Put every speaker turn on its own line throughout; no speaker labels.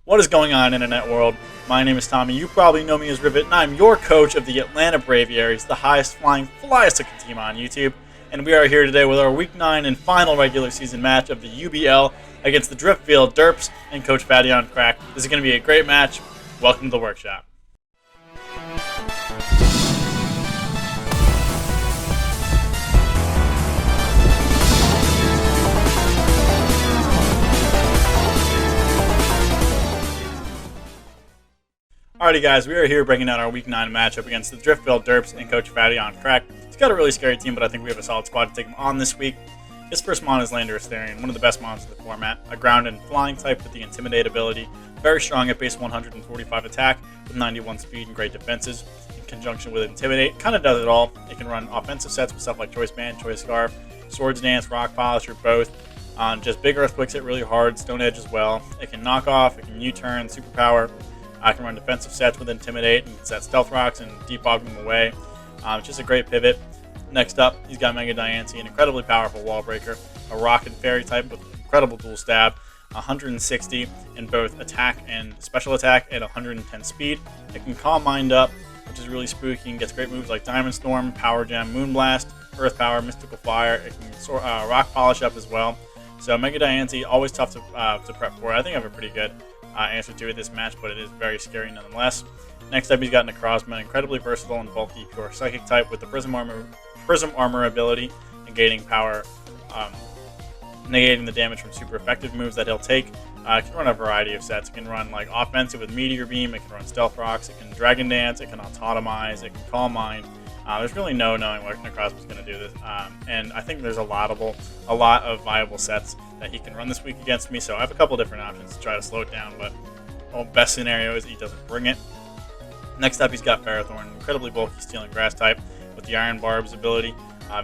What is going on, internet world? My name is Tommy. You probably know me as Rivet, and I'm your coach of the Atlanta Braviaries, the highest flying, flyest looking team on YouTube. And we are here today with our Week 9 and final regular season match of the UBL against the Driftveil, Derps, and Coach Fatty on Crack. This is going to be a great match. Welcome to the workshop. Alrighty guys, we are here breaking down our Week 9 matchup against the Driftveil, Derps, and Coach Fatty on Crack. It's got a really scary team, but I think we have a solid squad to take them on this week. His first mon is Lander Asterion, one of the best mons in the format. A ground and flying type with the Intimidate ability. Very strong at base 145 attack with 91 speed and great defenses. In conjunction with Intimidate, kind of does it all. It can run offensive sets with stuff like Choice Band, Choice Scarf, Swords Dance, Rock Polish, or both. Just big Earthquakes hit really hard, Stone Edge as well. It can knock off, it can U-turn, Superpower. I can run defensive sets with Intimidate and set Stealth Rocks and debog them away. It's just a great pivot. Next up, he's got Mega Diancie, an incredibly powerful wall breaker, a Rock and Fairy type with incredible dual stab, 160 in both attack and special attack at 110 speed. It can Calm Mind up, which is really spooky and gets great moves like Diamond Storm, Power Gem, Moonblast, Earth Power, Mystical Fire. It can Rock Polish up as well. So Mega Diancie, always tough to prep for. I think I have a pretty good answer to it this match, but it is very scary nonetheless. Next up, he's got Necrozma, incredibly versatile and bulky, pure psychic type with the Prism Armor ability, negating power, negating the damage from super effective moves that he'll take. It can run a variety of sets. It can run like offensive with Meteor Beam, it can run Stealth Rocks, it can Dragon Dance, it can Autotomize, it can Calm Mind. There's really no knowing what Necrozma is going to do this, and I think there's a lot of viable sets that he can run this week against me. So I have a couple different options to try to slow it down, but best scenario is he doesn't bring it. Next up, he's got Ferrothorn, incredibly bulky Steel and Grass type with the Iron Barbs ability.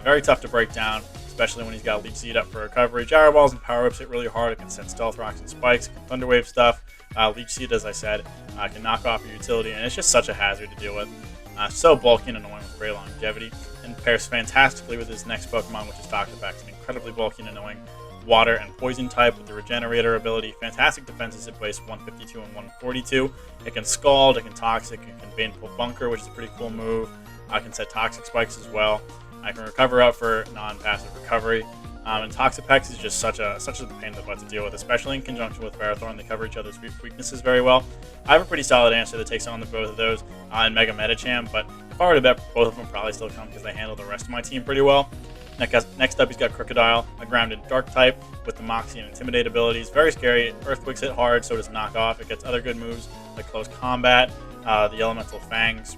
Very tough to break down, especially when he's got Leech Seed up for recovery. Gyro Balls and Power Whips hit really hard. It can set Stealth Rocks and Spikes, can Thunder Wave stuff. Leech Seed, as I said, can knock off your utility, and it's just such a hazard to deal with. So bulky and annoying with great longevity, and pairs fantastically with his next Pokemon, which is Toxapex, an incredibly bulky and annoying water and poison type with the Regenerator ability. Fantastic defenses at base 152 and 142. It can Scald, it can Toxic, it can Baneful Bunker, which is a pretty cool move. I can set Toxic Spikes as well. I can recover up for non-passive recovery. And Toxapex is just such a pain in the butt to deal with, especially in conjunction with Ferrothorn. They cover each other's weaknesses very well. I have a pretty solid answer that takes on the both of those in Mega Medicham, but if I were to bet, both of them probably still come because they handle the rest of my team pretty well. Next up, he's got Crocodile, a grounded dark type with the Moxie and Intimidate abilities. Very scary. Earthquakes hit hard, so does Knock Off. It gets other good moves like Close Combat, the Elemental Fangs,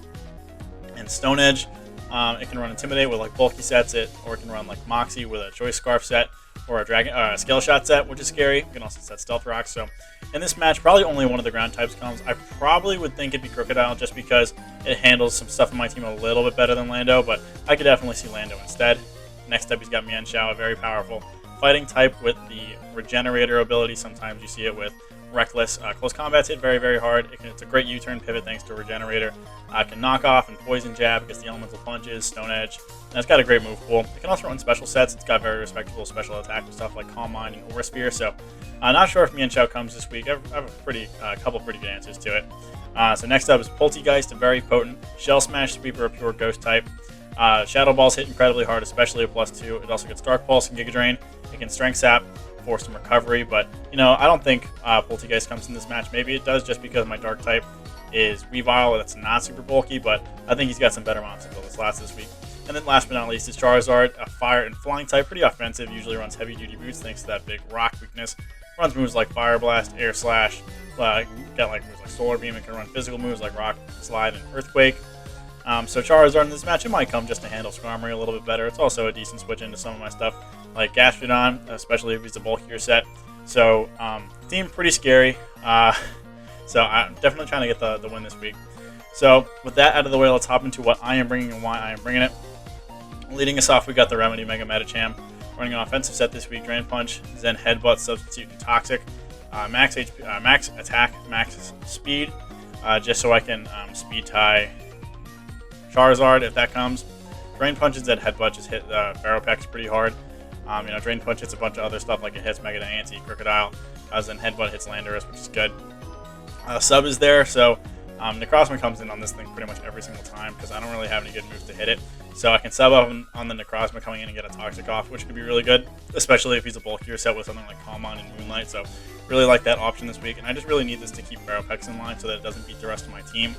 and Stone Edge. It can run Intimidate with like bulky sets, or it can run like Moxie with a Choice Scarf set or a Scale Shot set, which is scary. You can also set Stealth Rocks. So in this match, probably only one of the ground types comes. I probably would think it'd be Crocodile just because it handles some stuff in my team a little bit better than Lando, but I could definitely see Lando instead. Next up, he's got Mienshao, a very powerful fighting type with the Regenerator ability. Sometimes you see it with Reckless. Close Combat's hit very, very hard. It's a great U-turn pivot thanks to Regenerator. It can Knock Off and Poison Jab against the Elemental Punches, Stone Edge. And it's got a great move pool. It can also run special sets. It's got very respectable special attack with stuff like Calm Mind and Aura Sphere. So I'm not sure if Mienshao comes this week. I have a couple pretty good answers to it. So next up is Poltegeist, a very potent Shell Smash Sweeper, a pure Ghost type. Shadow Balls hit incredibly hard, especially a +2. It also gets Dark Pulse and Giga Drain. It can Strength Sap for some recovery, but I don't think Poltegeist comes in this match. Maybe it does just because my Dark type is Weavile. That's not super bulky, but I think he's got some better mons to build this last this week. And then last but not least is Charizard, a fire and flying type, pretty offensive. Usually runs heavy duty boots thanks to that big rock weakness. Runs moves like Fire Blast, Air Slash. Got like moves like Solar Beam. It can run physical moves like Rock Slide and Earthquake. So Charizard in this match, it might come just to handle Skarmory a little bit better. It's also a decent switch into some of my stuff like Gastrodon, especially if he's a bulkier set. So team pretty scary. So I'm definitely trying to get the win this week. So with that out of the way, let's hop into what I am bringing and why I am bringing it. Leading us off, we got the Remedy Mega Medicham. Running an offensive set this week, Drain Punch, Zen Headbutt, Substitute, and Toxic. Max HP, max attack, max speed, just so I can speed tie Charizard if that comes. Drain Punch and Zen Headbutt just hit Ferropex pretty hard. Drain Punch hits a bunch of other stuff like it hits Mega Diancie, Crocodile. Zen Headbutt hits Landorus, which is good. Sub is there, so Necrozma comes in on this thing pretty much every single time because I don't really have any good moves to hit it. So I can sub up on the Necrozma coming in and get a Toxic off, which could be really good, especially if he's a bulkier set with something like Calm On and Moonlight. So really like that option this week, and I just really need this to keep Baropex in line so that it doesn't beat the rest of my team.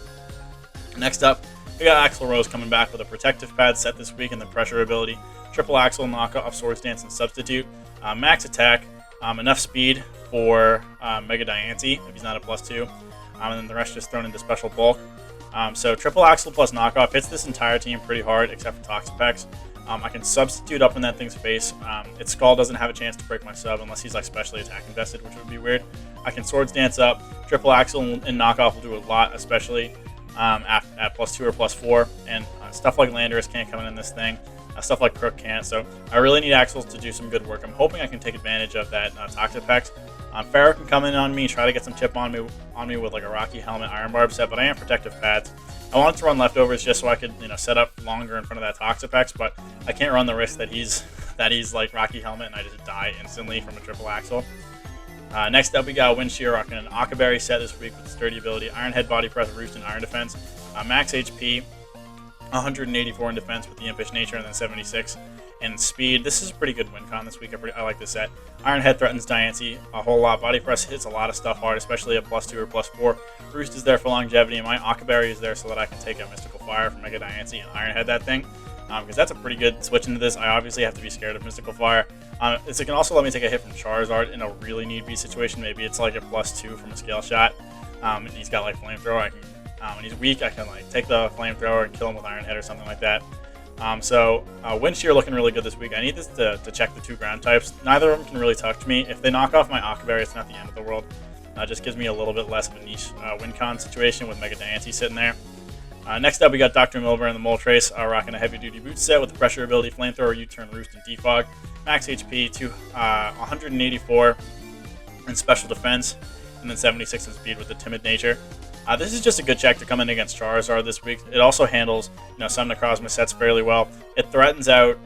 Next up, we got Axel Rose coming back with a Protective Pad set this week and the Pressure ability. Triple Axel, Knockoff, Swords Dance, and Substitute. Max attack, enough speed for Mega Diancie if he's not a +2, and then the rest just thrown into Special Bulk. So Triple Axel plus Knockoff hits this entire team pretty hard except for Toxapex. I can substitute up in that thing's face. Its Skull doesn't have a chance to break my sub unless he's like specially attack invested, which would be weird. I can Swords Dance up. Triple Axel and Knockoff will do a lot, especially at +2 or +4, and stuff like Landorus can't come in this thing. Stuff like Crook can't, so I really need Axel to do some good work. I'm hoping I can take advantage of that Toxapex. Pharaoh can come in on me, try to get some chip on me with like a Rocky Helmet, Iron Barb set, but I am Protective Pads. I wanted to run Leftovers just so I could, set up longer in front of that Toxapex, but I can't run the risk that he's like Rocky Helmet and I just die instantly from a Triple Axel. Next up, we got Wind Shear rocking an Akaberry set this week with Sturdy ability, Iron Head, Body Press, Roost, and Iron Defense. Max HP, 184 in defense with the Impish Nature, and then 76 in speed. This is a pretty good win con this week. I like this set. Iron Head threatens Diancie a whole lot. Body Press hits a lot of stuff hard, especially at +2 or +4. Roost is there for longevity, and my Akaberry is there so that I can take a Mystical Fire from Mega Diancie and Iron Head that thing. Because that's a pretty good switch into this. I obviously have to be scared of Mystical Fire. It can also let me take a hit from Charizard in a really need be situation. Maybe it's like a +2 from a Scale Shot, and he's got like Flamethrower. I can, when he's weak, I can like take the Flamethrower and kill him with Iron Head or something like that. Wind Shear looking really good this week. I need this to check the 2 ground types. Neither of them can really touch me. If they knock off my Akaberry, it's not the end of the world. Just gives me a little bit less of a niche win con situation with Mega Diancie sitting there. Next up, we got Dr. Milburn and the Moltres rocking a heavy-duty boot set with the Pressure ability, Flamethrower, U-Turn, Roost, and Defog. Max HP to 184 in Special Defense, and then 76 in speed with the Timid Nature. This is just a good check to come in against Charizard this week. It also handles some Necrozma sets fairly well. It threatens out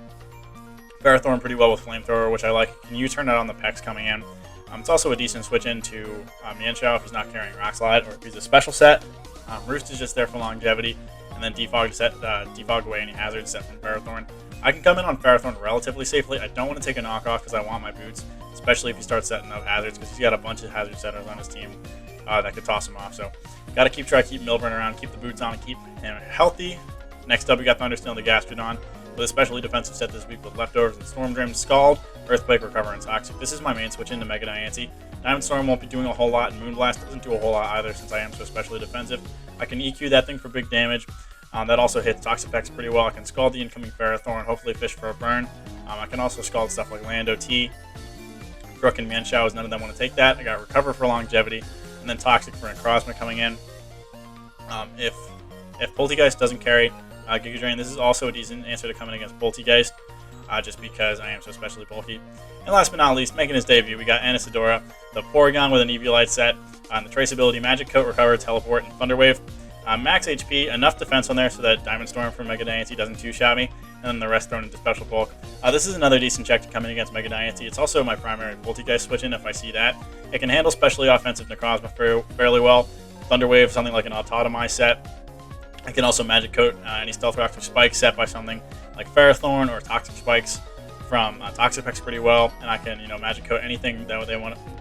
Ferrothorn pretty well with Flamethrower, which I like. Can U-turn it on the Pex coming in. It's also a decent switch into Mienshao if he's not carrying Rock Slide, or if he's a special set. Roost is just there for longevity, and then Defog to set defog away any hazards set from Ferrothorn. I can come in on Ferrothorn relatively safely. I don't want to take a knockoff because I want my boots, especially if he starts setting up hazards, because he's got a bunch of hazard setters on his team that could toss him off. So got to try to keep Milburn around, keep the boots on, and keep him healthy. Next up, we got Thunderstone the Gastrodon with a specially defensive set this week with Leftovers and Storm Dream, Scald, Earthquake, Recover, and Toxic. This is my main switch into Mega Diancie. Diamond Storm won't be doing a whole lot, and Moonblast doesn't do a whole lot either since I am so specially defensive. I can EQ that thing for big damage. That also hits Toxapex pretty well. I can Scald the incoming Ferrothorn, hopefully fish for a burn. I can also Scald stuff like Lando T, Crook, and Mienshao, as none of them want to take that. I got Recover for longevity, and then Toxic for Necrozma coming in. If Poltegeist doesn't carry Giga Drain, this is also a decent answer to coming against Poltegeist, just because I am so specially bulky. And last but not least, making his debut, we got Anisodora, the Porygon with an Eviolite set, the Trace ability, Magic Coat, Recover, Teleport, and Thunder Wave. Max HP, enough defense on there so that Diamond Storm from Mega Diancie doesn't two-shot me, and then the rest thrown into Special Bulk. This is another decent check to come in against Mega Diancie. It's also my primary Poltegeist switch in if I see that. It can handle specially offensive Necrozma fairly well. Thunder Wave, something like an Autotomize set. I can also Magic Coat any Stealth Rock or Spike set by something like Ferrothorn or Toxic Spikes from Toxapex pretty well, and I can Magic Coat anything that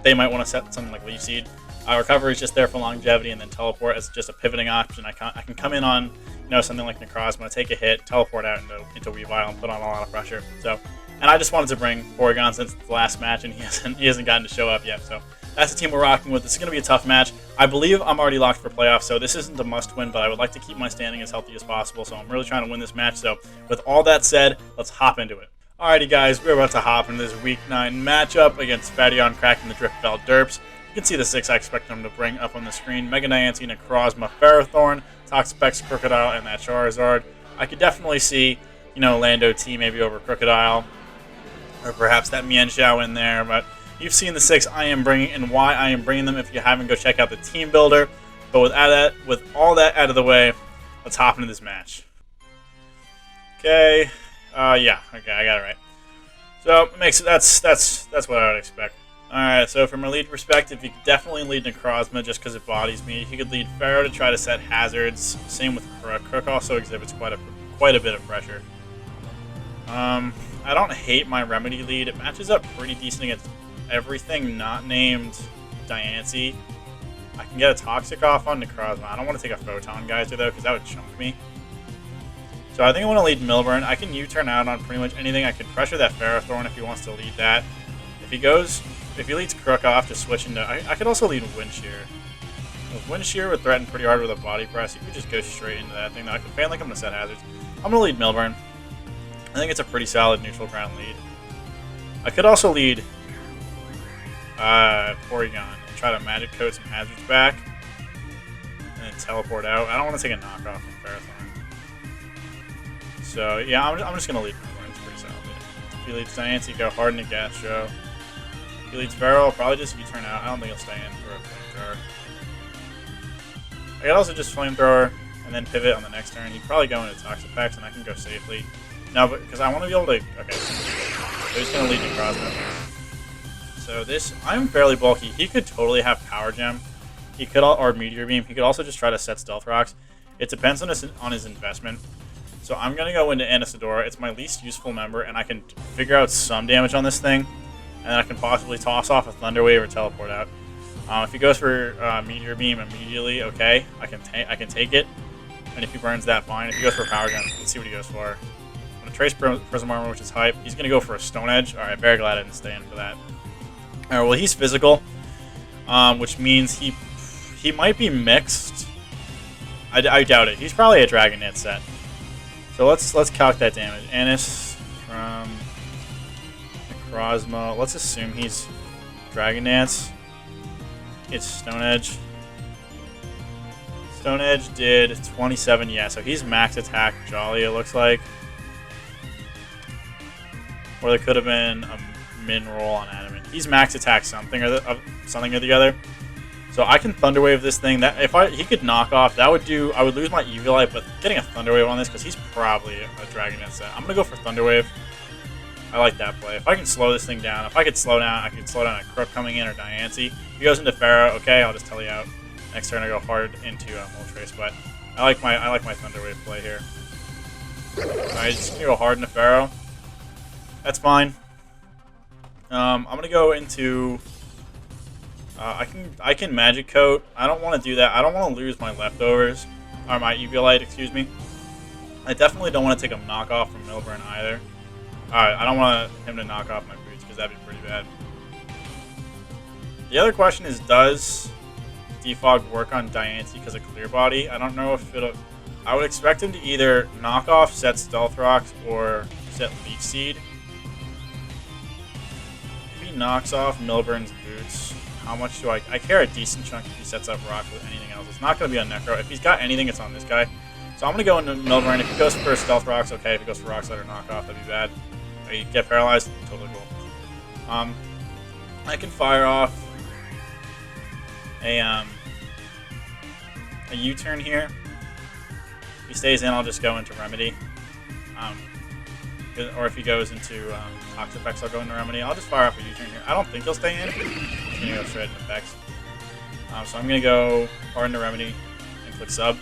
they might want to set, something like Leaf Seed. Recover is just there for longevity, and then Teleport as just a pivoting option. I can come in on something like Necrozma, take a hit, teleport out into Weavile, and put on a lot of pressure. So, and I just wanted to bring Porygon since it's the last match, and he hasn't gotten to show up yet. So that's the team we're rocking with. This is going to be a tough match. I believe I'm already locked for playoffs, so this isn't a must-win, but I would like to keep my standing as healthy as possible. So I'm really trying to win this match. So with all that said, let's hop into it. Alrighty, guys, we're about to hop into this Week 9 matchup against Fatty on Crack and the Driftveil Derps. You can see the 6 I expect them to bring up on the screen. Mega Diancie, Necrozma, Ferrothorn, Toxapex, Crocodile, and that Charizard. I could definitely see, Lando T maybe over Crocodile, or perhaps that Mienshao in there, but you've seen the 6 I am bringing and why I am bringing them. If you haven't, go check out the Teambuilder. But with all that out of the way, let's hop into this match. Okay, I got it right. So that's what I would expect. Alright, so from a lead perspective, you could definitely lead Necrozma just because it bodies me. You could lead Pharaoh to try to set hazards. Same with Crook. Crook also exhibits quite a bit of pressure. I don't hate my Remedy lead. It matches up pretty decent against everything not named Diancie. I can get a Toxic off on Necrozma. I don't want to take a Photon Geyser though, because that would chunk me. So I think I want to lead Milburn. I can U-turn out on pretty much anything. I can pressure that Ferrothorn if he wants to lead that. If he leads Crook off to switch into... I could also lead Windshear. Windshear would threaten pretty hard with a body press. You could just go straight into that thing. Though I can fan like I'm going to set hazards. I'm going to lead Milburn. I think it's a pretty solid neutral ground lead. I could also lead Porygon and try to Magic Coat some hazards back. And then teleport out. I don't want to take a knockoff from Ferrothorn. So yeah, I'm just going to lead Milburn. It's pretty solid. If he leads Diancie, go hard into Gastro. If he leads Pharaoh, I'll probably just U-turn out. I don't think he'll stay in for a Flamethrower. I could also just Flamethrower and then pivot on the next turn. He'd probably go into Toxapex and I can go safely. No, but because I want to be able to... Okay. So he's going to lead Necrozma. So this... I'm fairly bulky. He could totally have Power Gem. He could... Or Meteor Beam. He could also just try to set Stealth Rocks. It depends on his investment. So I'm going to go into Anisodora. It's my least useful member, and I can figure out some damage on this thing. And then I can possibly toss off a Thunder Wave or teleport out. If he goes for Meteor Beam immediately, okay, I can take it. And if he burns that, fine. If he goes for Power Gem, let's see what he goes for. I'm going to Trace Prism Armor, which is hype. He's going to go for a Stone Edge. Alright, very glad I didn't stay in for that. Alright, well, he's physical, which means he might be mixed. I doubt it. He's probably a Dragon Knit set. So let's calc that damage. Anis from Necrozma. Let's assume he's Dragon Dance. It's Stone Edge. Stone Edge did 27, yeah, so he's max attack Jolly, it looks like. Or there could have been a min roll on Adamant. He's max attack something or the other. So I can Thunder Wave this thing. That if he could knock off, that would do. I would lose my Eviolite, but getting a Thunder Wave on this because he's probably a Dragon Net set. I'm gonna go for Thunder Wave. I like that play. If I can slow this thing down, if I could slow down, I could slow down a Crook coming in or Diancie. If he goes into Pharaoh, okay, I'll just tell you out. Next turn I go hard into Moltres, but I like my Thunder Wave play here. Alright, just gonna go hard into Pharaoh. That's fine. I'm gonna go into. I can Magic Coat. I don't want to do that. I don't want to lose my leftovers or my Eviolite, excuse me. I definitely don't want to take a knockoff from Milburn either. Alright, I don't want him to knock off my boots because that'd be pretty bad. The other question is, does Defog work on Diancie because of Clear Body? I don't know if it'll... I would expect him to either knock off, set Stealth Rocks, or set Leech Seed. If he knocks off Milburn's boots, how much do I care a decent chunk if he sets up Rocks with anything else. It's not going to be on Necro. If he's got anything, it's on this guy. So I'm going to go into Milburn. If he goes for Stealth Rocks, okay. If he goes for Rock Slide or Knock Off, that'd be bad. Or you get paralyzed, totally cool. I can fire off a U-turn here. If he stays in, I'll just go into Remedy. Or if he goes into Toxapex, I'll go into Remedy. I'll just fire off a U-turn here. I don't think he'll stay in. He's going to go straight into Effects. So I'm going to go hard into Remedy and click Sub.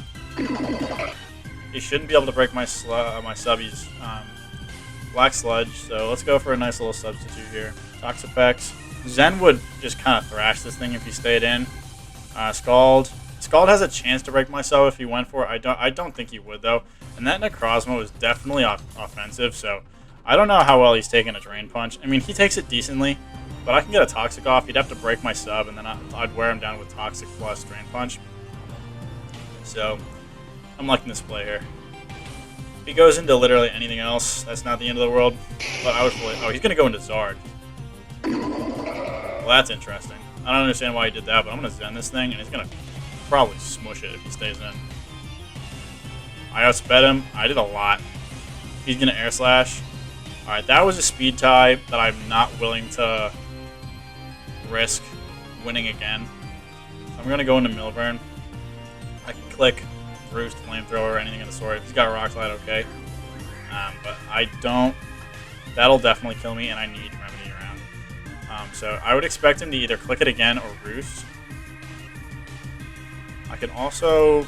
He shouldn't be able to break my subbies. Black Sludge, so let's go for a nice little substitute here. Toxapex. Zen would just kind of thrash this thing if he stayed in. Scald. Scald has a chance to break my sub if he went for it. I don't think he would, though. And that Necrozma was definitely offensive, so I don't know how well he's taking a Drain Punch. I mean, he takes it decently, but I can get a Toxic off. He'd have to break my sub, and then I'd wear him down with Toxic plus Drain Punch. So I'm liking this play here. If he goes into literally anything else, that's not the end of the world. But I would play... Oh, he's going to go into Zard. Well, that's interesting. I don't understand why he did that, but I'm going to Zen this thing, and he's going to probably smush it if he stays in. I outsped him. I did a lot. He's going to Air Slash. Alright, that was a speed tie that I'm not willing to risk winning again. So I'm going to go into Milburn. I can click Roost, Flamethrower, or anything of the sort. If he's got Rock Slide, okay. But I don't... That'll definitely kill me, and I need Remedy around. So I would expect him to either click it again or roost. I can also...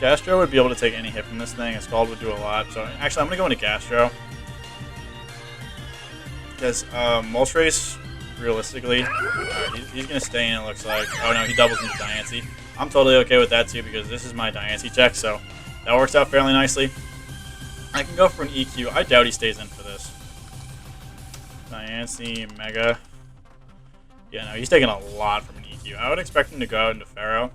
Gastro would be able to take any hit from this thing. A Scald would do a lot. So actually, I'm going to go into Gastro. Because Moltres, realistically, he's going to stay in, it looks like. Oh no, he doubles into Diancie. I'm totally okay with that too, because this is my Diancie check, so that works out fairly nicely. I can go for an EQ. I doubt he stays in for this. Diancie, Mega. Yeah, no, he's taking a lot from an EQ. I would expect him to go out into Pharaoh.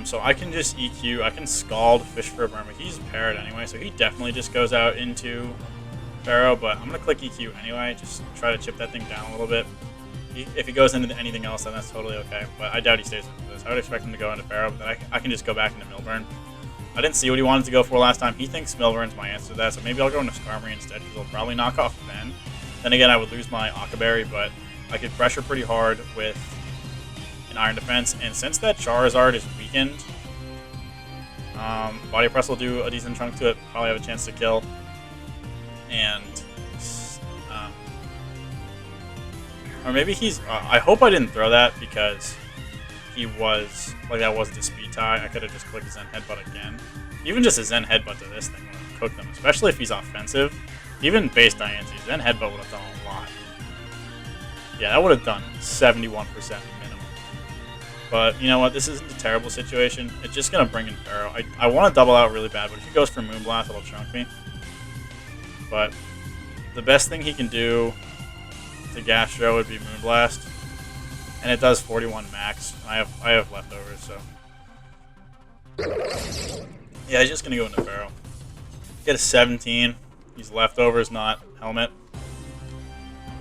So I can just EQ. I can Scald, Fish for a Burn, but he's paired anyway, so he definitely just goes out into Pharaoh, but I'm going to click EQ anyway, just try to chip that thing down a little bit. If he goes into anything else, then that's totally okay, but I doubt he stays into this. I would expect him to go into Pharaoh, but then I can just go back into Milburn. I didn't see what he wanted to go for last time. He thinks Milburn's my answer to that, so maybe I'll go into Skarmory instead, because he'll probably knock off Ben. Then again, I would lose my Akaberry, but I could pressure pretty hard with an Iron Defense, and since that Charizard is weakened, Body Press will do a decent chunk to it, probably have a chance to kill. And, or maybe he's, I hope I didn't throw that because he was, like that wasn't a speed tie. I could have just clicked Zen Headbutt again. Even just a Zen Headbutt to this thing would have cooked them, especially if he's offensive. Even base Diancie, Zen Headbutt would have done a lot. Yeah, that would have done 71% minimum. But, you know what, this isn't a terrible situation. It's just going to bring in Pharaoh. I want to double out really bad, but if he goes for Moonblast, it'll chunk me. But the best thing he can do to Gastro would be Moonblast. And it does 41 max. I have leftovers, so. Yeah, he's just going to go into Pharaoh. Get a 17. He's leftovers, not helmet.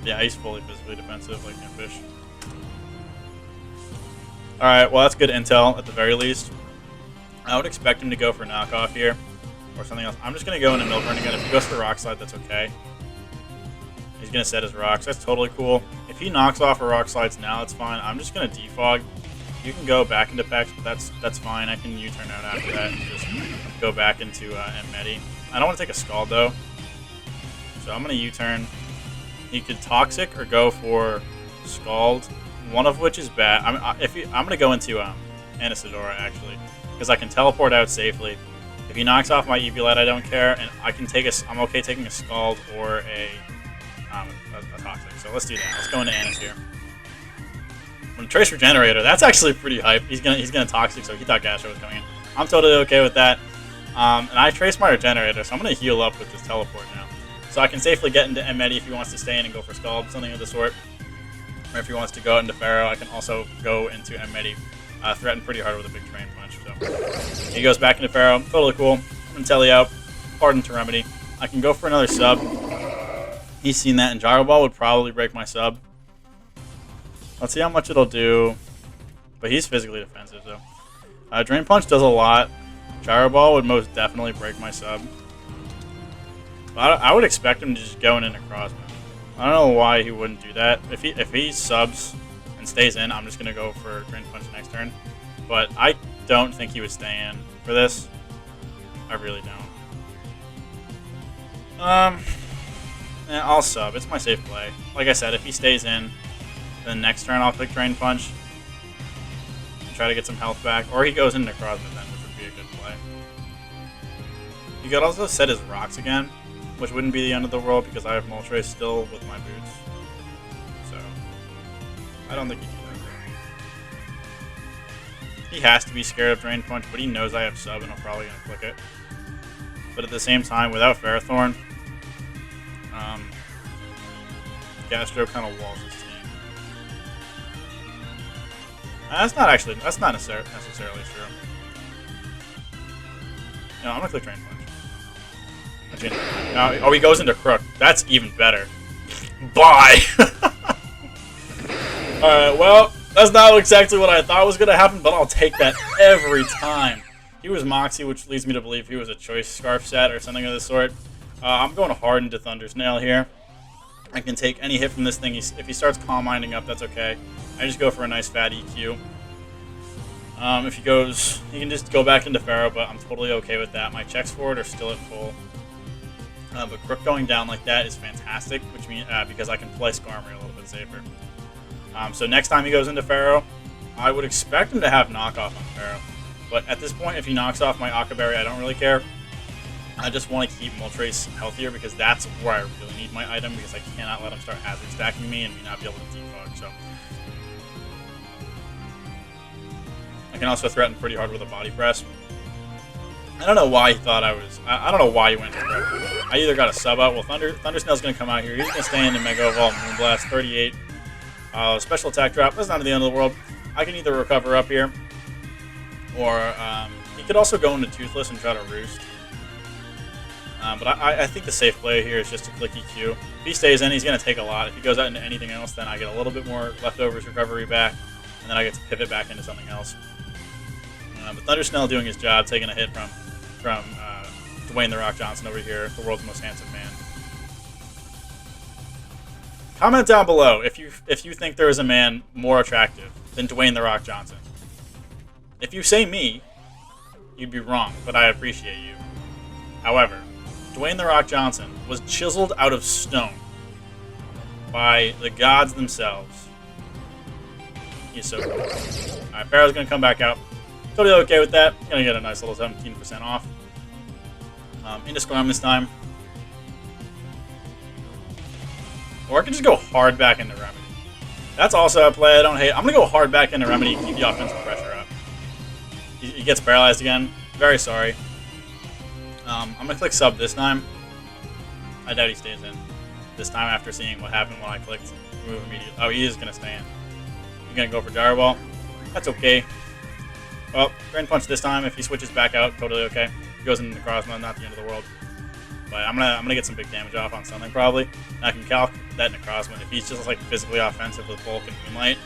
Yeah, he's fully physically defensive, like Impish. Alright, well that's good intel, at the very least. I would expect him to go for knockoff here, or something else. I'm just going to go into Milburn again. If he goes for Rock Slide, that's okay. He's going to set his rocks. That's totally cool. If he knocks off a Rock Slides now, that's fine. I'm just going to defog. You can go back into Pex, but that's fine. I can U-turn out after that and just go back into Medi. I don't want to take a Scald, though. So I'm going to U-turn. He could Toxic or go for Scald, one of which is bad. I'm going to go into Anisodora, actually, because I can teleport out safely. If he knocks off my Eviolite, I don't care, and I can take I'm okay taking a Scald or a Toxic. So let's do that. Let's go into Anis here. I'm gonna Trace Regenerator. That's actually pretty hype. He's gonna Toxic, so he thought Gastro was coming in. I'm totally okay with that. And I traced my Regenerator, so I'm gonna heal up with this teleport now. So I can safely get into Medi if he wants to stay in and go for Scald, something of the sort. Or if he wants to go into Pharaoh, I can also go into Medi. Threaten pretty hard with a big Drain Punch. So he goes back into Pharaoh. Totally cool. I'm gonna Telly out. Pardon to Remedy. I can go for another sub. He's seen that, and Gyro Ball would probably break my sub. Let's see how much it'll do. But he's physically defensive, so. Drain Punch does a lot. Gyro Ball would most definitely break my sub. But I would expect him to just go in and across me. I don't know why he wouldn't do that. If he subs and stays in, I'm just going to go for Drain Punch next turn. But I don't think he would stay in for this. I really don't. Yeah, I'll sub. It's my safe play. Like I said, if he stays in, then next turn I'll click Drain Punch and try to get some health back. Or he goes into Necrozma then, which would be a good play. He could also set his rocks again, which wouldn't be the end of the world because I have Moltres still with my boots. So, I don't think he can do that. He has to be scared of Drain Punch, but he knows I have sub and I'm probably going to click it. But at the same time, without Ferrothorn, Gastro kind of walls his team. That's not necessarily true. No, I'm gonna click Drain Punch. Now, oh, he goes into Crook. That's even better. Bye. All right, well, that's not exactly what I thought was gonna happen, but I'll take that every time. He was Moxie, which leads me to believe he was a Choice Scarf set or something of the sort. I'm going hard into Thunder's Nail here. I can take any hit from this thing. If he starts Calm Minding up, that's okay. I just go for a nice fat EQ. If he goes, he can just go back into Pharaoh, but I'm totally okay with that. My checks for it are still at full. But Crook going down like that is fantastic, which means because I can play Skarmory a little bit safer. So next time he goes into Pharaoh, I would expect him to have knockoff on Pharaoh. But at this point, if he knocks off my Akaberry, I don't really care. I just want to keep Moltres healthier because that's where I really need my item, because I cannot let him start hazard stacking me and me not be able to defog. So I can also threaten pretty hard with a body press. I don't know why he thought I was. I don't know why he went to threat. I either got a sub out. Well, Thundersnell's going to come out here. He's going to stay in and Mega Evolve Moonblast 38. Special attack drop. That's not the end of the world. I can either recover up here, or he could also go into Toothless and try to roost. But I think the safe play here is just to click EQ. If he stays in, he's going to take a lot. If he goes out into anything else, then I get a little bit more leftovers recovery back, and then I get to pivot back into something else. But Thundersnell doing his job, taking a hit from Dwayne The Rock Johnson over here, the world's most handsome man. Comment down below if you think there is a man more attractive than Dwayne The Rock Johnson. If you say me, you'd be wrong, but I appreciate you. However, Dwayne The Rock Johnson was chiseled out of stone by the gods themselves. He's so cool. Alright, Pharaoh's going to come back out. Totally okay with that. Going to get a nice little 17% off. Into Skarm this time. Or I can just go hard back into Remedy. That's also a play I don't hate. I'm going to go hard back into Remedy and keep the offensive pressure up. He gets paralyzed again. Very sorry. I'm going to click sub this time. I doubt he stays in. This time after seeing what happened when I clicked move immediately. Oh, he is going to stay in. He's going to go for Gyro Ball. That's okay. Well, Drain Punch this time. If he switches back out, totally okay. If he goes into Necrozma, not the end of the world. But I'm gonna get some big damage off on something probably. And I can calc that Necrozma if he's just like physically offensive with Bulk and Moonlight,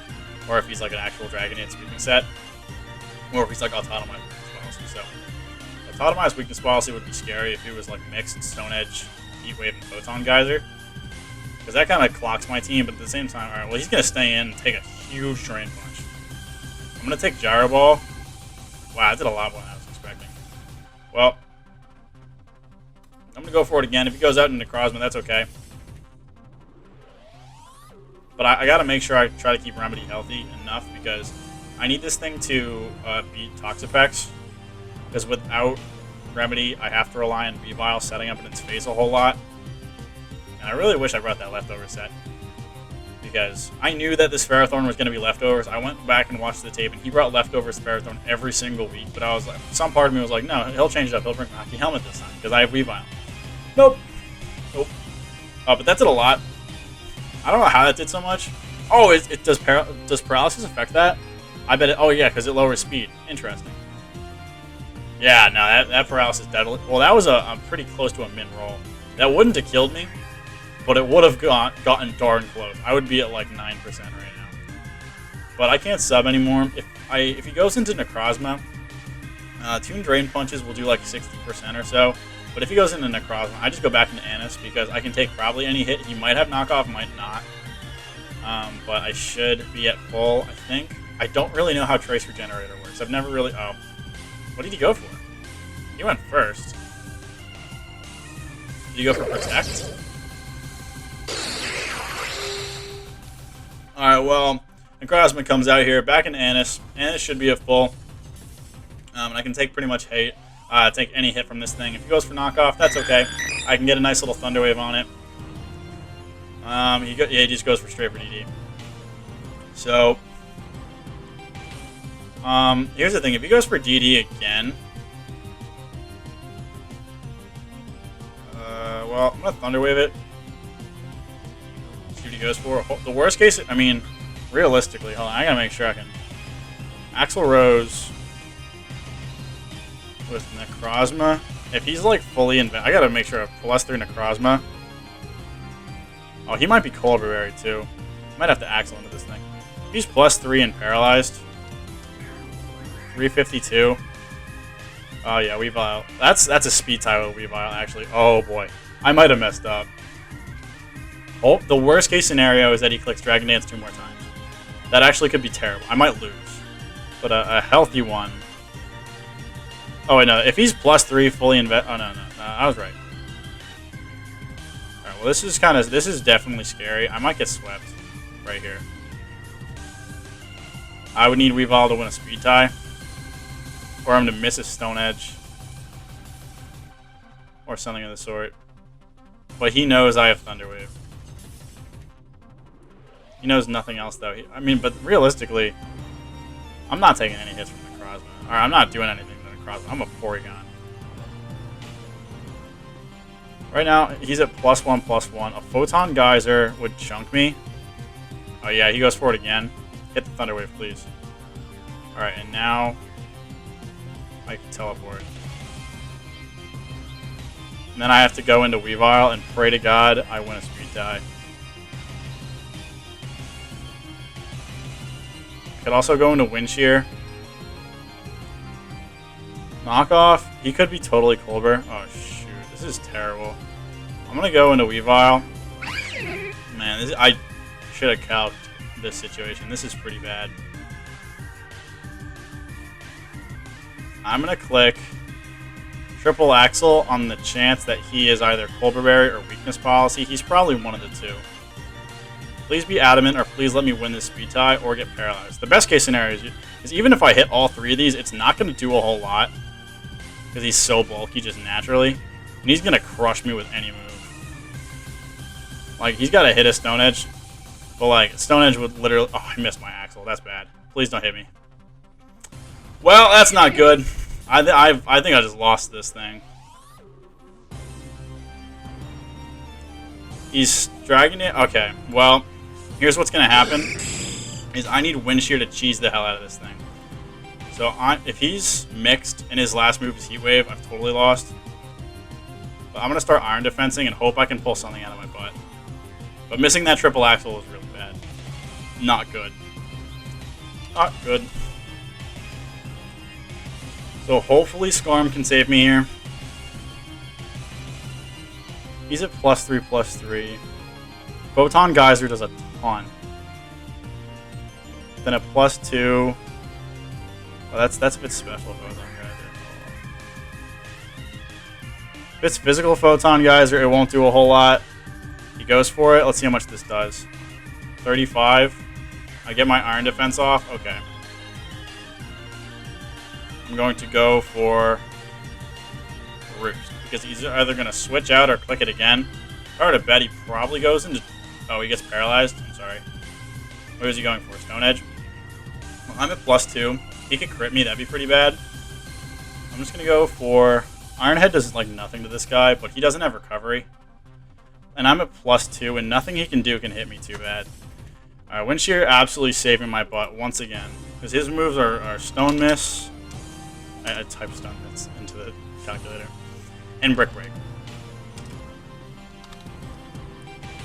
or if he's like an actual Dragonite sweeping set, or if he's like Autotomized Weakness Policy. So Autotomized Weakness Policy would be scary if he was like mixed Stone Edge, Heat Wave, and Photon Geyser, because that kind of clocks my team. But at the same time, all right, well he's gonna stay in and take a huge Drain Punch. I'm gonna take Gyro Ball. Wow, I did a lot more than I was expecting. Well, I'm going to go for it again. If he goes out into Necrozma, that's okay. But I got to make sure I try to keep Remedy healthy enough, because I need this thing to beat Toxapex. Because without Remedy, I have to rely on Weavile setting up in its face a whole lot. And I really wish I brought that leftover set, because I knew that this Ferrothorn was going to be leftovers. I went back and watched the tape, and he brought leftovers Ferrothorn every single week. But I was like, some part of me was like, no, he'll change it up. He'll bring Hockey Helmet this time, because I have Weavile. Nope. Nope. But that did a lot. I don't know how that did so much. Oh, it does paralysis affect that? I bet it. Oh yeah, because it lowers speed. Interesting. Yeah, no, that paralysis deadly. Well, that was a pretty close to a min roll. That wouldn't have killed me, but it would have gotten darn close. I would be at like 9% right now. But I can't sub anymore. If he goes into Necrozma, Toon Drain Punches will do like 60% or so. But if he goes into Necrozma, I just go back into Annis, because I can take probably any hit. He might have knockoff, might not. But I should be at full, I think. I don't really know how Trace Regenerator works. I've never really... Oh. What did he go for? He went first. Did he go for Protect? Alright, well, Necrozma comes out here, back in Annis. Annis should be at full. And I can take pretty much hate. Take any hit from this thing. If he goes for knockoff, that's okay. I can get a nice little Thunder Wave on it. He just goes for straight for DD. So, here's the thing. If he goes for DD again, well, I'm gonna Thunder Wave it. See what he goes for. The worst case, I mean, realistically, hold on. I gotta make sure I can. Axel Rose with Necrozma. If he's like fully I gotta make sure +3 Necrozma. Oh, he might be Cold Berry too. Might have to Axel into this thing. If he's +3 and paralyzed. 352. Oh yeah, Weavile. That's a speed tie with Weavile actually. Oh boy. I might have messed up. Oh, the worst case scenario is that he clicks Dragon Dance 2 more times. That actually could be terrible. I might lose. But a healthy one. Oh wait, no. If he's +3 fully invest, oh no, I was right. well, this is definitely scary. I might get swept right here. I would need Weavile to win a speed tie, or I'm to miss a Stone Edge, or something of the sort. But he knows I have Thunder Wave. He knows nothing else, though. I mean, but realistically, I'm not taking any hits from Necrozma. Or I'm not doing anything to Necrozma. I'm a Porygon. Right now, he's at +1/+1. A Photon Geyser would chunk me. Oh, yeah, he goes for it again. Hit the Thunder Wave, please. Alright, and now I can teleport. And then I have to go into Weavile and pray to God I win a speed tie. Could also go into Wind Shear. Knockoff. He could be totally Colbur. Oh, shoot. This is terrible. I'm going to go into Weavile. Man, I should have calced this situation. This is pretty bad. I'm going to click Triple Axle on the chance that he is either Colbur Berry or Weakness Policy. He's probably one of the two. Please be adamant, or please let me win this speed tie or get paralyzed. The best case scenario is even if I hit all three of these, it's not going to do a whole lot because he's so bulky just naturally. And he's going to crush me with any move. Like, he's got to hit a Stone Edge. But, like, Stone Edge would literally... Oh, I missed my Axle. That's bad. Please don't hit me. Well, that's not good. I think I just lost this thing. He's dragging it. Okay, well, here's what's going to happen. Is I need Wind Shear to cheese the hell out of this thing. So if he's mixed and his last move is Heat Wave, I've totally lost. But I'm going to start Iron Defensing and hope I can pull something out of my butt. But missing that Triple Axle is really bad. Not good. Not good. So hopefully Skarm can save me here. He's at +3/+3. Photon Geyser does a ton. Then a +2. Oh, that's if it's special Photon Geyser. If it's physical Photon Geyser, it won't do a whole lot. He goes for it. Let's see how much this does. 35. I get my Iron Defense off. Okay. I'm going to go for Roost, because he's either going to switch out or click it again. If I were to bet, he probably goes into... Oh, he gets paralyzed. I'm sorry. What is he going for? Stone Edge? Well, I'm at +2. He could crit me. That'd be pretty bad. I'm just going to go for... Iron Head does like nothing to this guy, but he doesn't have recovery. And I'm at +2, and nothing he can do can hit me too bad. Alright, Wind Shear absolutely saving my butt once again. Because his moves are Stone Miss... I typed Stone Miss into the calculator. And Brick Break.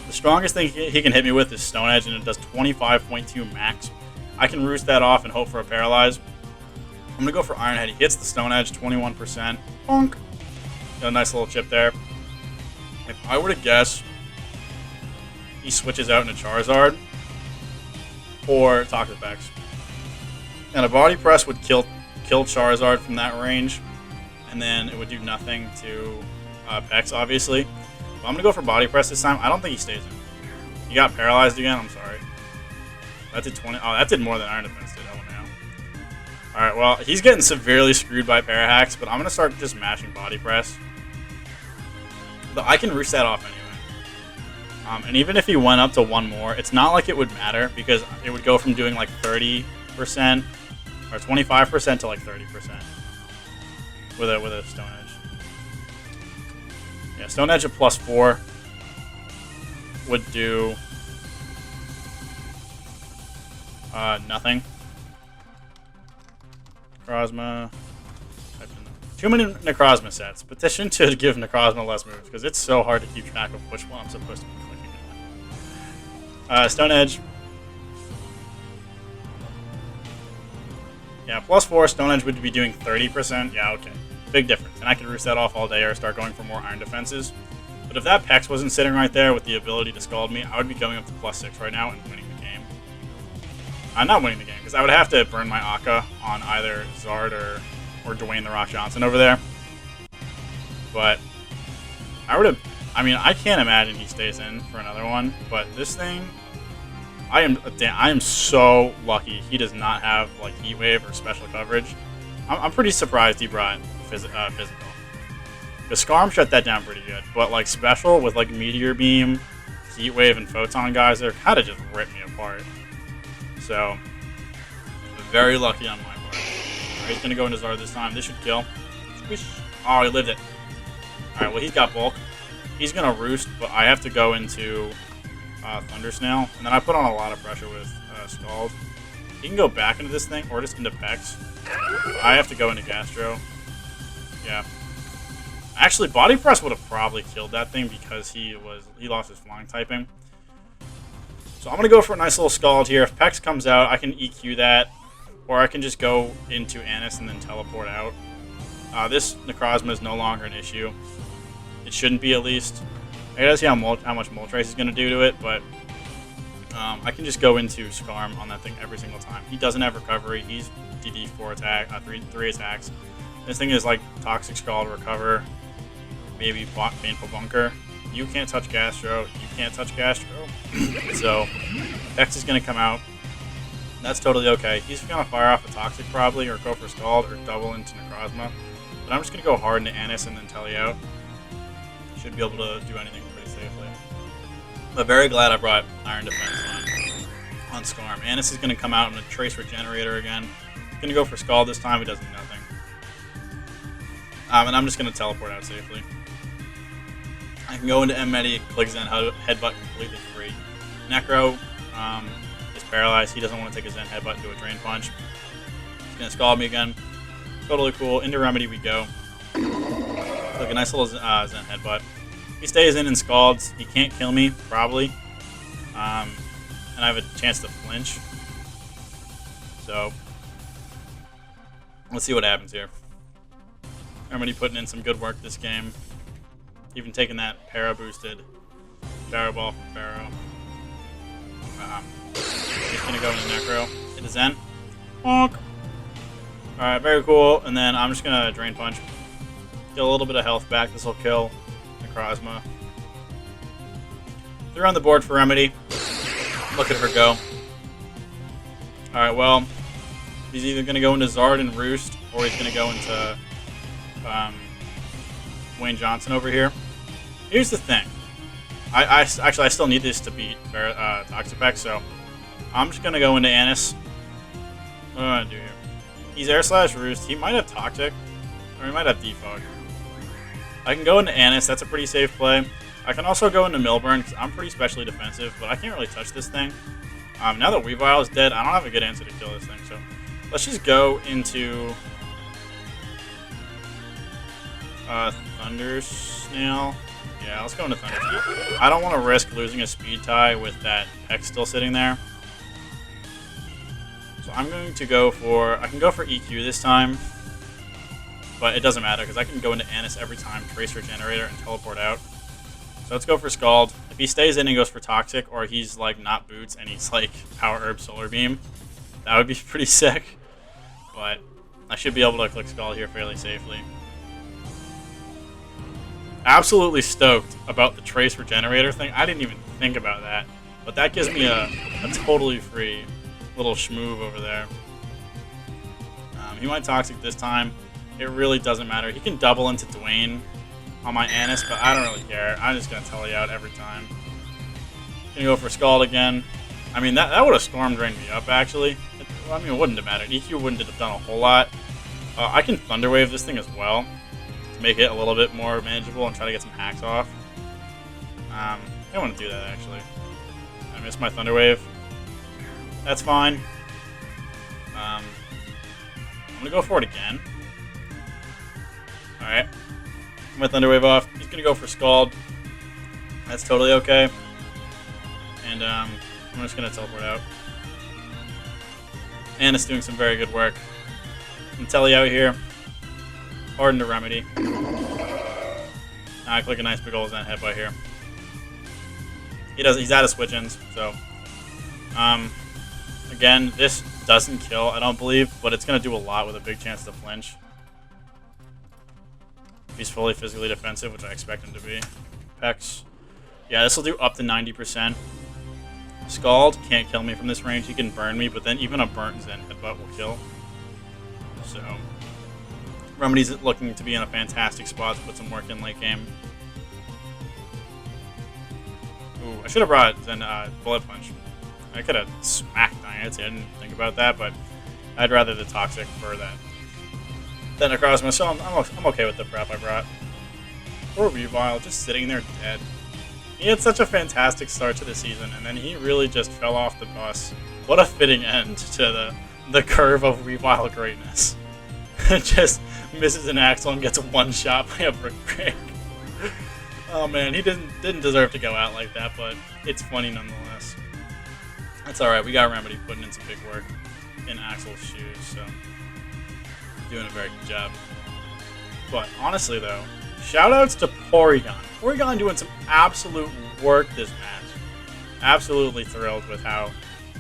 The strongest thing he can hit me with is Stone Edge, and it does 25.2 max. I can roost that off and hope for a Paralyze. I'm going to go for Iron Head. He hits the Stone Edge, 21%. Bonk. Got a nice little chip there. If I were to guess, he switches out into Charizard or Toxapex. And a Body Press would kill Charizard from that range, and then it would do nothing to Pex, obviously. But I'm going to go for Body Press this time. I don't think he stays in. He got paralyzed again. I'm sorry. That did 20. Oh, that did more than Iron Defense did. Oh, now. Alright, well, he's getting severely screwed by Parahacks, but I'm going to start just mashing Body Press. But I can roost that off anyway. And even if he went up to one more, it's not like it would matter, because it would go from doing like 30% or 25% to like 30% with a Stone Edge. Yeah, Stone Edge at +4 would do nothing. Necrozma. Too many Necrozma sets. Petition to give Necrozma less moves, because it's so hard to keep track of which one I'm supposed to be clicking on. Stone Edge. Yeah, +4, Stone Edge would be doing 30%. Yeah, okay. Big difference. And I could roost that off all day or start going for more Iron Defenses. But if that Pex wasn't sitting right there with the ability to Scald me, I would be going up to +6 right now and winning the game. I'm not winning the game, because I would have to burn my Akka on either Zard or Dwayne The Rock Johnson over there. But I I mean, I can't imagine he stays in for another one, but this thing, I am so lucky he does not have like Heat Wave or special coverage. I'm pretty surprised he brought physical. The Scarm shut that down pretty good, but like special with like Meteor Beam, Heat Wave, and Photon Geyser kind of just ripped me apart. So, very lucky on my part. Alright, he's gonna go into Zard this time. This should kill. Squish. Oh, he lived it. Alright, well he's got bulk. He's gonna roost, but I have to go into Thunder Snail, and then I put on a lot of pressure with Scald. He can go back into this thing, or just into Pex. I have to go into Gastro. Yeah. Actually, Body Press would have probably killed that thing because he lost his flying typing. So I'm gonna go for a nice little Scald here. If Pex comes out, I can EQ that, or I can just go into Annis and then teleport out. This Necrozma is no longer an issue. It shouldn't be, at least. I gotta see how much Moltres is gonna do to it, but I can just go into Scarm on that thing every single time. He doesn't have recovery. He's DD 4 attack, three attacks. This thing is like Toxic Scald, Recover, maybe Painful Bunker. You can't touch Gastro. You can't touch Gastro. So Pex is gonna come out. That's totally okay. He's gonna fire off a Toxic probably, or go for Scald, or double into Necrozma. But I'm just gonna go hard into Annis and then Telly out. Should be able to do anything pretty safely. But very glad I brought Iron Defense on Scarm. Annis is going to come out in a Trace Regenerator again. Going to go for Scald this time. He does nothing. And I'm just going to teleport out safely. I can go into M-Medi, click Zen Headbutt completely free. Necro is paralyzed. He doesn't want to take a Zen Headbutt and do a Drain Punch. He's going to Scald me again. Totally cool. Into Remedy we go. Like a nice little Zen Headbutt. He stays in and Scalds. He can't kill me, probably. And I have a chance to flinch. So, let's see what happens here. Remedy putting in some good work this game. Even taking that para-boosted Pharaoh Ball from Pharaoh. He's going to go into Necro. Hit a Zen. Bonk. Alright, very cool. And then I'm just going to Drain Punch. Get a little bit of health back. This will kill Necrozma. They're on the board for Remedy. Look at her go. Alright, well, he's either going to go into Zard and Roost, or he's going to go into Wayne Johnson over here. Here's the thing. I still need this to beat Toxapex, so I'm just going to go into Annis. What am I going to do here? He's Air Slash Roost. He might have Toxic, or he might have Defog. I can go into Annis. That's a pretty safe play. I can also go into Milburn because I'm pretty specially defensive, but I can't really touch this thing. Now that Weavile is dead, I don't have a good answer to kill this thing. So let's just go into Thunder Snail. Yeah, let's go into Thunder Snail. I don't want to risk losing a speed tie with that Hex still sitting there. So I'm going to go for... I can go for EQ this time. But it doesn't matter, because I can go into Annis every time, Trace Regenerator, and teleport out. So let's go for Scald. If he stays in and goes for Toxic, or he's like not Boots and he's like Power Herb Solar Beam, that would be pretty sick. But I should be able to click Scald here fairly safely. Absolutely stoked about the Trace Regenerator thing. I didn't even think about that. But that gives me a totally free little schmoove over there. He might Toxic this time. It really doesn't matter. He can double into Dwayne on my Annis, but I don't really care. I'm just going to tell you out every time. Gonna go for Scald again. I mean, that would have Storm Drained me up, actually. I mean, it wouldn't have mattered. EQ wouldn't have done a whole lot. I can Thunder Wave this thing as well to make it a little bit more manageable and try to get some hacks off. I don't want to do that, actually. I missed my Thunder Wave. That's fine. I'm going to go for it again. Alright. My Thunder Wave off. He's going to go for Scald. That's totally okay. And I'm just going to teleport out. Anna's doing some very good work. I'm Telly out here. Harden to Remedy. I click a nice big ol' Zen Headbutt here. He's out of switch-ins, so... again, this doesn't kill, I don't believe, but it's going to do a lot with a big chance to flinch. If he's fully physically defensive, which I expect him to be. Pex. Yeah, this will do up to 90%. Scald can't kill me from this range. He can burn me, but then even a burnt Zen headbutt will kill. So, Remedy's looking to be in a fantastic spot to put some work in late game. Ooh, I should have brought Zen Bullet Punch. I could have smacked Diancie. I didn't think about that, but I'd rather the Toxic for that than Necrozma. So I'm okay with the prep I brought. Poor Weavile, just sitting there dead. He had such a fantastic start to the season, and then he really just fell off the bus. What a fitting end to the curve of Weavile greatness. Just misses an Axel and gets a one-shot by a Brick Break. Oh man, he didn't deserve to go out like that, but it's funny nonetheless. That's alright, we got Remedy putting in some big work in Axel's shoes, so doing a very good job. But honestly though, shoutouts to Porygon. Porygon doing some absolute work this match. Absolutely thrilled with how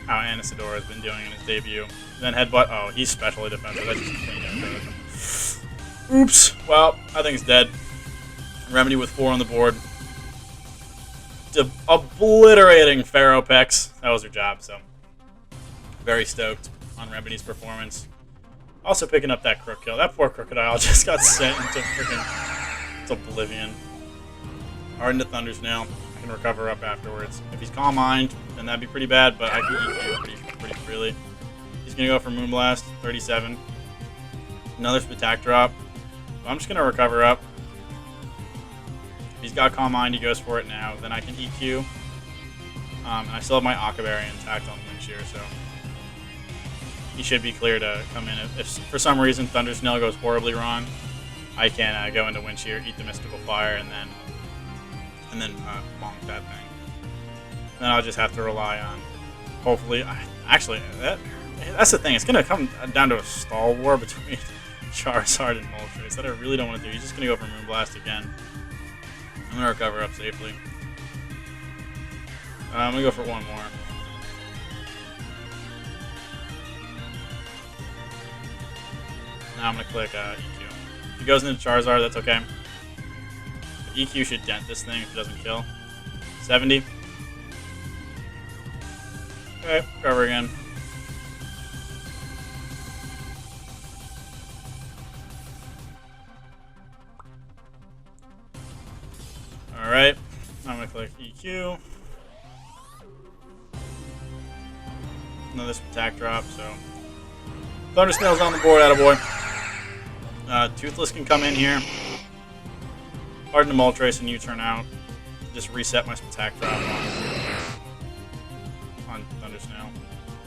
Anisodora has been doing in his debut. Then Headbutt, oh, he's specially defensive. That just cleaned up. Oops. Well, I think it's dead. Remedy with 4 on the board. Obliterating Ferropex. That was her job, so very stoked on Remedy's performance. Also picking up that Crook kill. That poor Crocodile just got sent into freaking oblivion. Hard into Thundersnail. I can recover up afterwards. If he's Calm Mind, then that'd be pretty bad, but I can EQ pretty freely. He's going to go for Moonblast, 37. Another Attack Drop. So I'm just going to recover up. If he's got Calm Mind, he goes for it now. Then I can EQ. And I still have my Akaberry intact on Windshear, so he should be clear to come in. If for some reason Thundersnail goes horribly wrong, I can go into Windshear, eat the Mystical Fire, and then bonk that thing. Then I'll just have to rely on, hopefully, actually, that's the thing. It's going to come down to a stall war between Charizard and Moltres that I really don't want to do. He's just going to go for Moonblast again. I'm going to recover up safely. I'm going to go for one more. Now I'm going to click EQ. If he goes into Charizard, that's okay. EQ should dent this thing if it doesn't kill. 70. Okay, recover again. Alright, I'm going to click EQ. Another Attack Drop, so Thundersnail's on the board, attaboy. Toothless can come in here. Harden to Moltres and U-turn out. Just reset my Attack Drop on Thundersnail.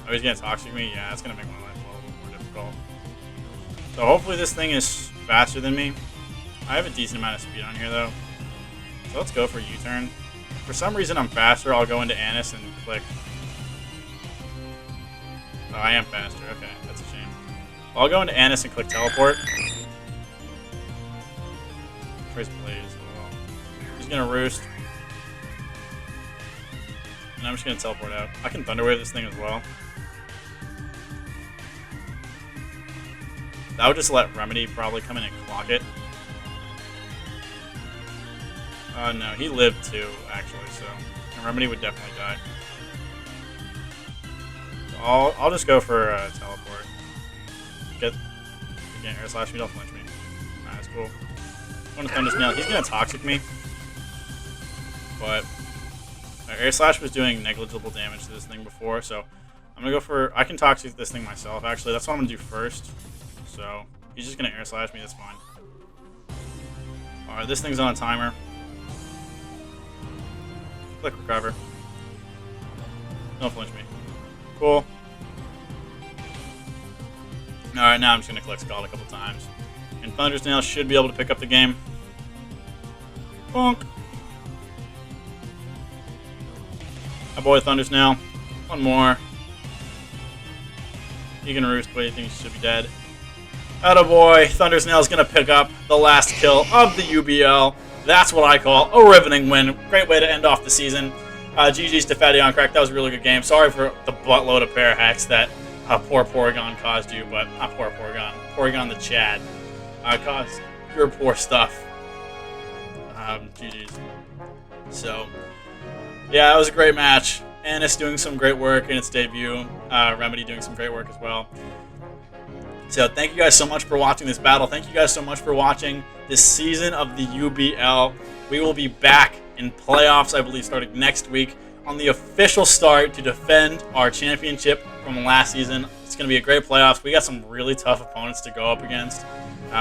Oh, he's going to Toxic me? Yeah, that's going to make my life a little bit more difficult. So hopefully this thing is faster than me. I have a decent amount of speed on here though. So let's go for U-turn. For some reason I'm faster, I'll go into Anis and click. Oh, I am faster. Okay, that's a shame. Well, I'll go into Anis and click Teleport. Trace Blaze. Well, he's going to Roost. And I'm just going to Teleport out. I can Thunder Wave this thing as well. That would just let Remedy probably come in and clock it. No, he lived too, actually, so and Remedy would definitely die. So I'll just go for Teleport. Get Air Slash me, don't flinch me. Alright, that's cool. I'm gonna Thundersnail. He's gonna Toxic me, but Air Slash was doing negligible damage to this thing before, so I'm gonna go for. I can Toxic this thing myself. Actually, that's what I'm gonna do first. So he's just gonna Air Slash me. That's fine. All right, this thing's on a timer. Click recover. Don't flinch me. Cool. Alright, now I'm just going to click Scald a couple times. And Thundersnail should be able to pick up the game. Bonk. My boy Thundersnail. One more. He can Roost, but he thinks he should be dead. Attaboy. Thundersnail's going to pick up the last kill of the UBL. That's what I call a riveting win. Great way to end off the season. GG's to Fatty on Crack. That was a really good game. Sorry for the buttload of pair hacks that poor Porygon caused you, but not poor Porygon. Porygon the Chad caused your poor stuff. GG's. So, yeah, it was a great match. Annis doing some great work in its debut. Remedy doing some great work as well. So thank you guys so much for watching this battle. Thank you guys so much for watching this season of the UBL. We will be back in playoffs, I believe, starting next week on the official start to defend our championship from last season. It's going to be a great playoffs. We got some really tough opponents to go up against.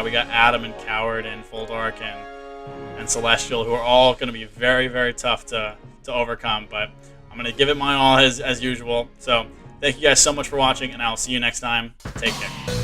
We got Adam and Coward and Full Dark and Celestial, who are all going to be very, very tough to overcome. But I'm going to give it my all as usual. So thank you guys so much for watching, and I'll see you next time. Take care.